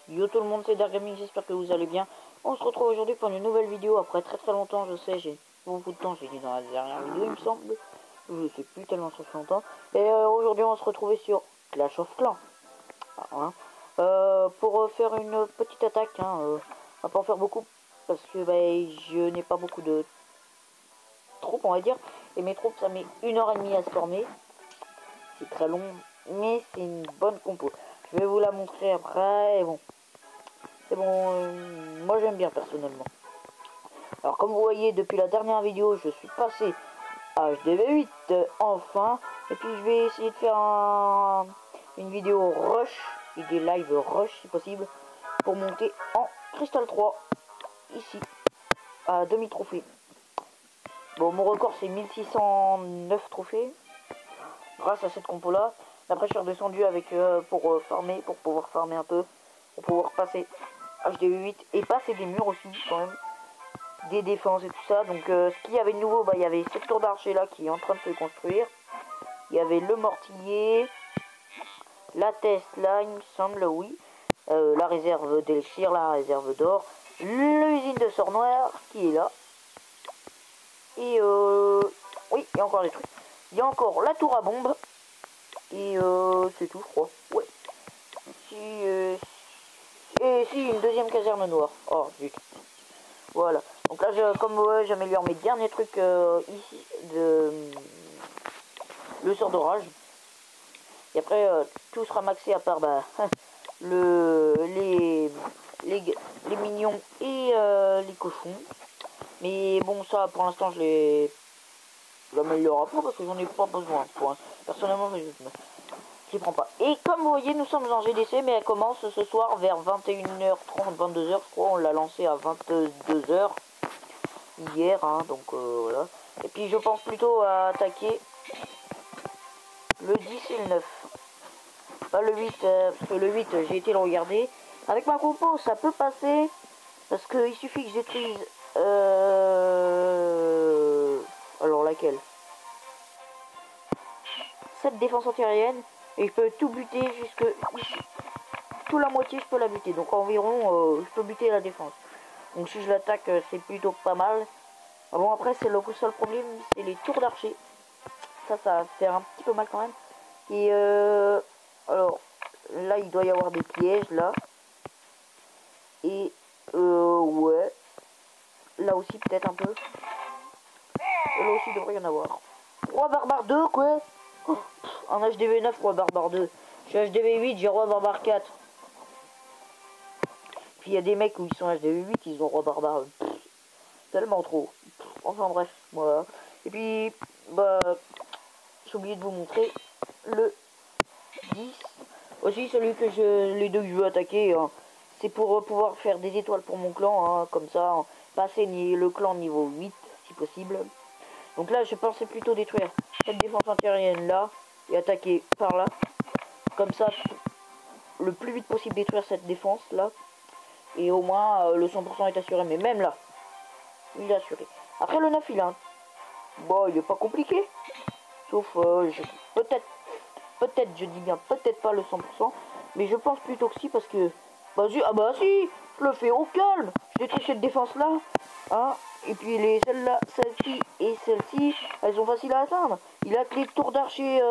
Yo tout le monde, c'est Dargaming, j'espère que vous allez bien. On se retrouve aujourd'hui pour une nouvelle vidéo après très longtemps, je sais, j'ai beaucoup de temps, j'ai dit dans la dernière vidéo il me semble. Je sais plus tellement ça fait longtemps. Et aujourd'hui on va se retrouver sur Clash of Clans. Hein. Pour faire une petite attaque, hein, on va pas en faire beaucoup parce que bah, je n'ai pas beaucoup de troupes on va dire. Et mes troupes ça met 1h30 à se former. C'est très long, mais c'est une bonne compo. Je vais vous la montrer après, et bon. C'est bon, moi j'aime bien personnellement. Alors comme vous voyez, depuis la dernière vidéo, je suis passé à HDV8 enfin. Et puis je vais essayer de faire une vidéo rush, et des live rush si possible, pour monter en Crystal 3, ici, à demi-trophée. Bon, mon record c'est 1609 trophées, grâce à cette compo là. Après je suis redescendu avec pour farmer, pour pouvoir farmer un peu, pour pouvoir passer HDV8 et passer des murs aussi quand même, des défenses et tout ça. Donc ce qu'il y avait de nouveau, bah, il y avait cette tour d'archer là qui est en train de se construire. Il y avait le mortier, la Tesla il me semble, oui, la réserve d'élixir, la réserve d'or, l'usine de sort noir qui est là. Et oui, il y a encore des trucs. Il y a encore la tour à bombe. Et c'est tout je crois. Ouais. Et si, une deuxième caserne noire. Oh zut. Voilà. Donc là, comme j'améliore mes derniers trucs ici, le sort d'orage. Et après, tout sera maxé à part bah, les mignons et les cochons. Mais bon, ça, pour l'instant, je l'améliore pas parce que j'en ai pas besoin. Personnellement, je prends pas. Et comme vous voyez, nous sommes en GDC, mais elle commence ce soir vers 21h30, 22h, je crois. On l'a lancé à 22h hier, hein, donc voilà. Et puis je pense plutôt à attaquer le 10 et le 9. Pas le 8, parce que le 8, j'ai été le regarder. Avec ma compo, ça peut passer, parce qu'il suffit que je détruise... Alors laquelle? Cette défense antiaérienne, et je peux tout buter jusque ici. Tout la moitié, je peux la buter. Donc environ, je peux buter la défense. Donc si je l'attaque, c'est plutôt pas mal. Bon, après, c'est le seul problème, c'est les tours d'archer. Ça va faire un petit peu mal quand même. Et alors, là, il doit y avoir des pièges, là. Et, ouais. Là aussi, peut-être un peu. Et là aussi, il devrait y en avoir. Roi Barbare 2, quoi. Oh, en HDV 9, Roi Barbare 2. Je suis HDV 8, j'ai Roi Barbare 4. Puis il y a des mecs où ils sont HDV 8, ils ont Roi Barbare. Tellement trop. Enfin bref, voilà. Et puis, bah, j'ai oublié de vous montrer le 10. Aussi, celui que les deux que je veux attaquer, hein, c'est pour pouvoir faire des étoiles pour mon clan, hein, comme ça, hein, passer le clan niveau 8, si possible. Donc là, je pensais plutôt détruire cette défense antiaérienne là, et attaquer par là. Comme ça, le plus vite possible détruire cette défense là. Et au moins, le 100% est assuré, mais même là, il est assuré. Après, le 9, il a un... Bon, il est pas compliqué. Sauf, peut-être, je dis bien, peut-être pas le 100%. Mais je pense plutôt que si, parce que... Bah si, ah bah si, je le fais au calme. Je détruis cette défense-là. Hein, et puis celle-là, celle-ci et celle-ci, elles sont faciles à atteindre. Il a que les tours d'archer...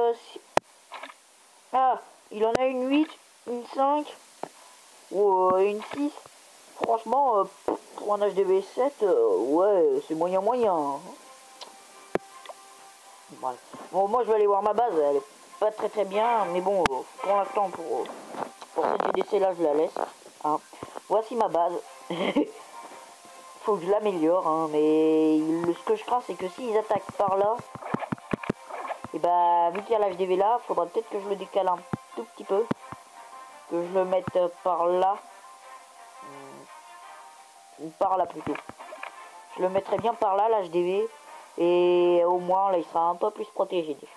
Ah, il en a une 8, une 5, ou une 6. Franchement, pour un HDV 7, ouais, c'est moyen. Hein. Bref. Bon, moi je vais aller voir ma base, elle est pas très bien, mais bon, pour l'instant, pour cette GDC là, je la laisse. Hein. Voici ma base. Faut que je l'améliore, hein, mais ce que je crains, c'est que s'ils attaquent par là, et bah, vu qu'il y a l'HDV là, faudra peut-être que je le décale un tout petit peu, que je le mette par là, ou par là plutôt. Je le mettrai bien par là, l'HDV, et au moins là, il sera un peu plus protégé déjà.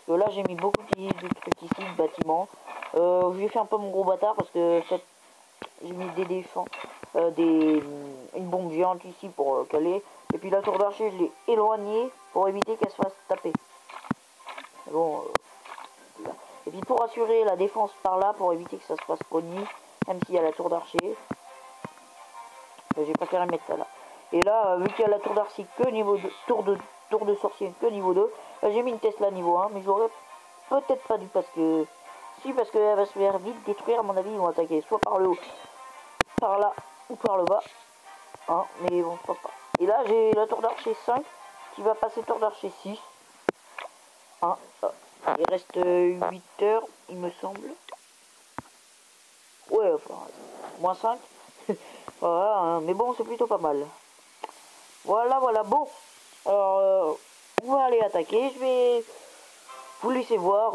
Parce que là, j'ai mis beaucoup de trucs ici, de bâtiments. Je lui ai fait un peu mon gros bâtard parce que j'ai mis des défenses, une bombe géante ici pour caler. Et puis la tour d'archer, je l'ai éloignée pour éviter qu'elle se fasse taper. Bon, et puis pour assurer la défense par là, pour éviter que ça se fasse pogner, Même s'il y a la tour d'archer. J'ai préféré mettre ça là. Et là, vu qu'il y a la tour d'archer que niveau 2, tour de sorcier que niveau 2, j'ai mis une Tesla niveau 1, mais j'aurais peut-être pas dû parce que... Si, parce qu'elle va se faire vite détruire, à mon avis, ils vont attaquer soit par le haut, par là, ou par le bas. Hein, mais bon, je pense pas. Et là, j'ai la tour d'archer 5, qui va passer tour d'archer 6. Hein, il reste 8 heures, il me semble. Ouais, enfin, moins 5. Voilà, hein, mais bon, c'est plutôt pas mal. Voilà, voilà, bon. Alors, on va aller attaquer. Je vais vous laisser voir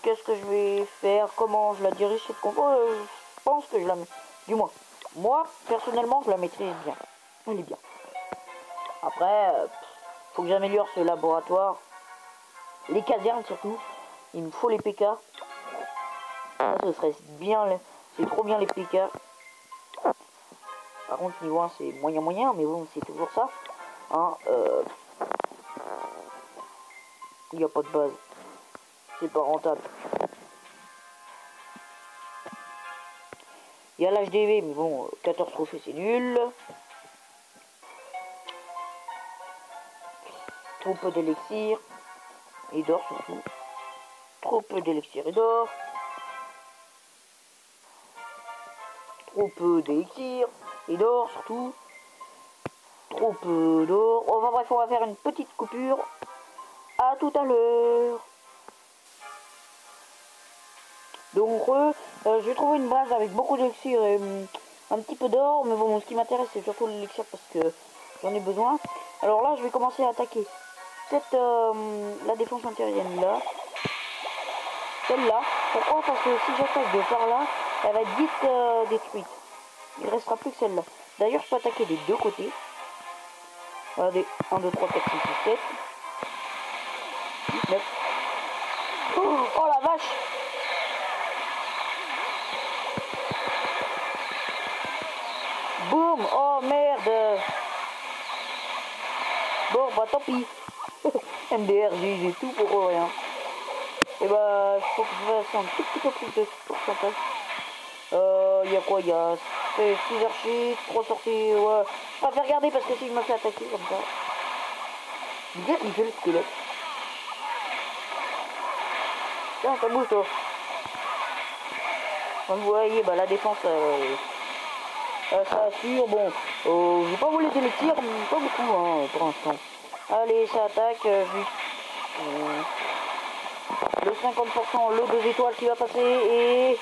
qu'est-ce que je vais faire, comment je la dirige cette compo. Je pense que je la mets. Du moins, moi, personnellement, je la maîtrise bien. Elle est bien. Après, faut que j'améliore ce laboratoire. Les casernes surtout. Il me faut les PK. Ça, ce serait bien. C'est trop bien les PK. Par contre, niveau 1, c'est moyen, mais bon, c'est toujours ça. Hein, il n'y a pas de base. C'est pas rentable. Il y a l'HDV, mais bon, 14 trophées, c'est nul. Trop peu d'élixir. Et d'or surtout. Trop peu d'élixir et d'or. Trop peu d'élixir et d'or surtout. Trop peu d'or. Enfin bref, on va faire une petite coupure. À tout à l'heure. Donc je vais trouver une base avec beaucoup d'élixir et un petit peu d'or. Mais bon, ce qui m'intéresse, c'est surtout l'élixir parce que j'en ai besoin. Alors là, je vais commencer à attaquer cette la défense antiaérienne là. Celle-là. Pourquoi? Parce que si j'attaque de par là, elle va être vite détruite. Il ne restera plus que celle-là. D'ailleurs, je peux attaquer des deux côtés. Regardez, 1, 2, 3, 4, 5, 6, 7. 8, 9. Oh la vache! Boum! Oh merde! Bon, bah tant pis. MDR, j'ai tout pour rien. Et bah, il faut que je fasse un tout petit peu plus de pourcentage. Il y a quoi? Il y a 6 archers, 3 sorties. Ouais. Je préfère regarder parce que si je me fais attaquer comme ça. Bien, il fait le squelette. Tiens, ça bouge toi. Comme vous voyez, bah la défense, ça assure. Bon, je vais pas vous laisser les tirs, mais pas beaucoup hein, pour l'instant. Allez, ça attaque. Le 50%, le 2 étoiles qui va passer et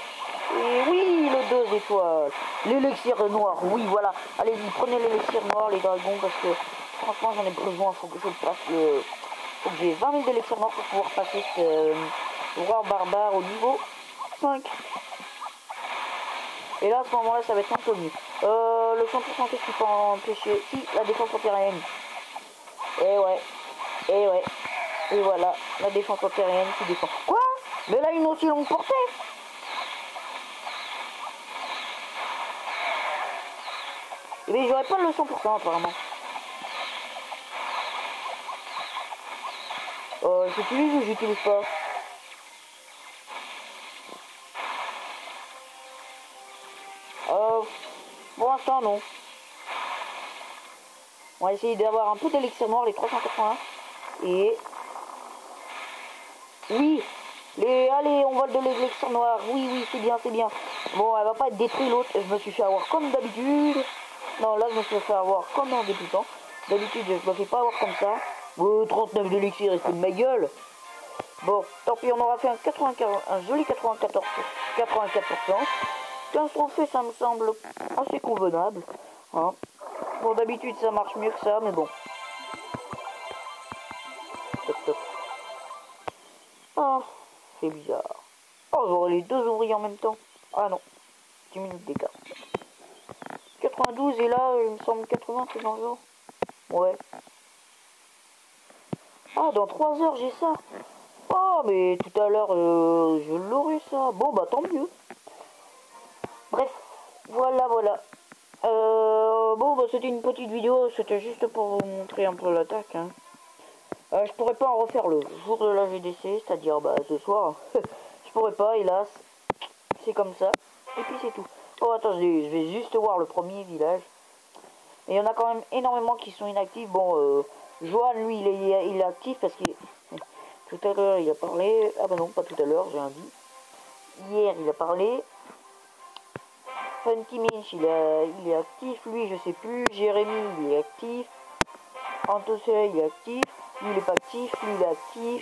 oui, le 2 étoiles. L'élixir noir, oui, voilà. Allez-y, prenez l'élixir noir, les dragons, parce que franchement, j'en ai besoin. Faut que je passe le... Faut que j'ai 20 000 d'élixirs noirs pour pouvoir passer ce War barbare au niveau 5. Et là, à ce moment-là, ça va être un peu mieux. Le 100%, qu'est-ce qu'il peut empêcher? Si, la défense antiaérienne. Et ouais. Et ouais. Et voilà, la défense antiaérienne qui défend. Quoi? Mais là, une aussi longue portée. Eh bien, j'aurais pas le 100% apparemment. J'utilise ou j'utilise pas? Pour l'instant, non. On va essayer d'avoir un peu d'élixir noir, les 381. Et... Oui, allez, on vole de l'élixir noir. Oui, oui, c'est bien, c'est bien. Bon, elle va pas être détruite l'autre. Je me suis fait avoir comme d'habitude. Non, là, je me suis fait avoir comme en débutant. D'habitude, je me fais pas avoir comme ça. 39 d'élixir, il se fout de ma gueule. Bon, tant pis, on aura fait un joli 84%. 15 trophées, ça me semble assez convenable. Hein. Bon, d'habitude, ça marche mieux que ça, mais bon. Top, top. Ah, c'est bizarre. Oh, j'aurai les deux ouvriers en même temps. Ah non, 10 minutes d'écart. 92 et là, il me semble 80, c'est dans le genre. Ouais. Ah, dans 3 heures, j'ai ça. Oh, mais tout à l'heure, je l'aurai ça. Bon, bah tant mieux. Bref, voilà, voilà. Bon, bah c'était une petite vidéo. C'était juste pour vous montrer un peu l'attaque. Hein. Je pourrais pas en refaire le jour de la GDC, c'est-à-dire bah, ce soir. Je pourrais pas, hélas. C'est comme ça. Et puis c'est tout. Oh, attends, je vais juste voir le premier village. Et il y en a quand même énormément qui sont inactifs. Bon, Johan, lui, il est actif parce qu'il... Tout à l'heure, il a parlé... Ah bah non, pas tout à l'heure, j'ai un dit. Hier, il a parlé. Funky Minch, il est actif. Lui, je sais plus. Jérémy, il est actif. Antosé, il est actif. Lui, il est pas actif. Lui, il est actif.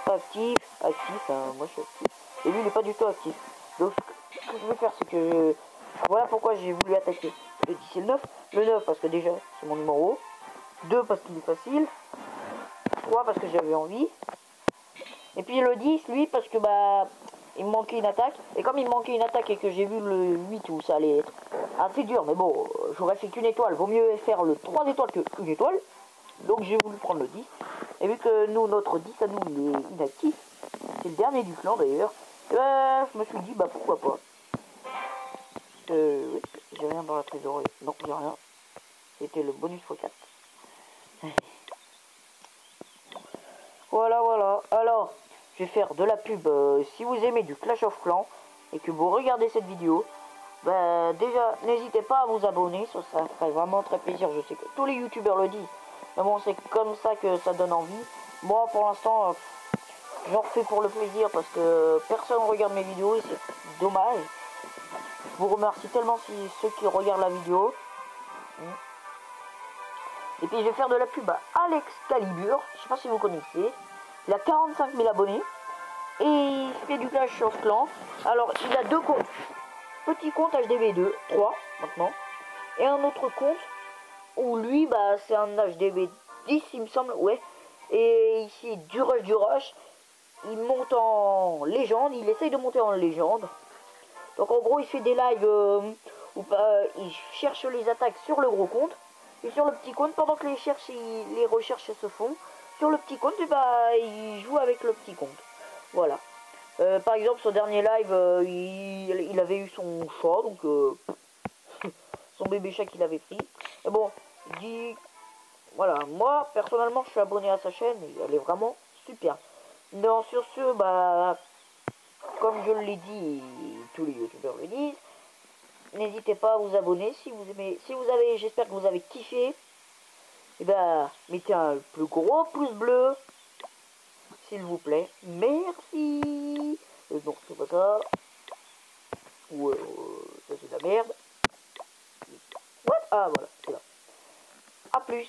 Pas actif. Actif, hein, moi, je suis actif. Et lui, il est pas du tout actif. Donc, ce que je vais faire, c'est que... Voilà pourquoi j'ai voulu attaquer le 10 et le 9. Le 9, parce que déjà, c'est mon numéro. 2, parce qu'il est facile. 3, parce que j'avais envie. Et puis le 10, lui, parce que bah il me manquait une attaque. Et comme il me manquait une attaque et que j'ai vu le 8 où ça allait être assez dur, mais bon, j'aurais fait qu'une étoile. Vaut mieux faire le 3 étoiles qu'une étoile. Donc j'ai voulu prendre le 10. Et vu que nous, notre 10 à nous, il est inactif. C'est le dernier du clan d'ailleurs. Je me suis dit, bah pourquoi pas. Oui, j'ai rien dans la trésorerie. Non, j'ai rien. C'était le bonus x4. Voilà, voilà. Alors, je vais faire de la pub. Si vous aimez du Clash of Clans et que vous regardez cette vidéo, bah déjà, n'hésitez pas à vous abonner. Ça ferait vraiment très plaisir. Je sais que tous les youtubeurs le disent. Mais bon, c'est comme ça que ça donne envie. Moi, pour l'instant, j'en refais pour le plaisir parce que personne regarde mes vidéos et c'est dommage. Je vous remercie tellement si ceux qui regardent la vidéo. Et puis je vais faire de la pub à Alex Calibur. Je sais pas si vous connaissez. Il a 45 000 abonnés. Et il fait du Clash of Clans. Alors il a deux comptes. Petit compte HDB2, 3 maintenant. Et un autre compte où lui bah c'est un HDB10 il me semble. Ouais. Et ici du rush. Il monte en légende. Il essaye de monter en légende. Donc en gros il fait des lives où il cherche les attaques sur le gros compte. Et sur le petit compte, pendant que les recherches se font, sur le petit compte, bah, il joue avec le petit compte. Voilà. Par exemple, son dernier live, il avait eu son chat, donc son bébé chat qu'il avait pris. Et bon, il dit, voilà, moi, personnellement, je suis abonné à sa chaîne, et elle est vraiment super. Non, sur ce, bah, comme je l'ai dit, tous les youtubeurs le disent, n'hésitez pas à vous abonner si vous aimez, j'espère que vous avez kiffé. Et bah, mettez un plus gros pouce bleu, s'il vous plaît. Merci. Non, c'est pas ça. Ou ça c'est de la merde. What? Ah voilà, c'est là. A plus.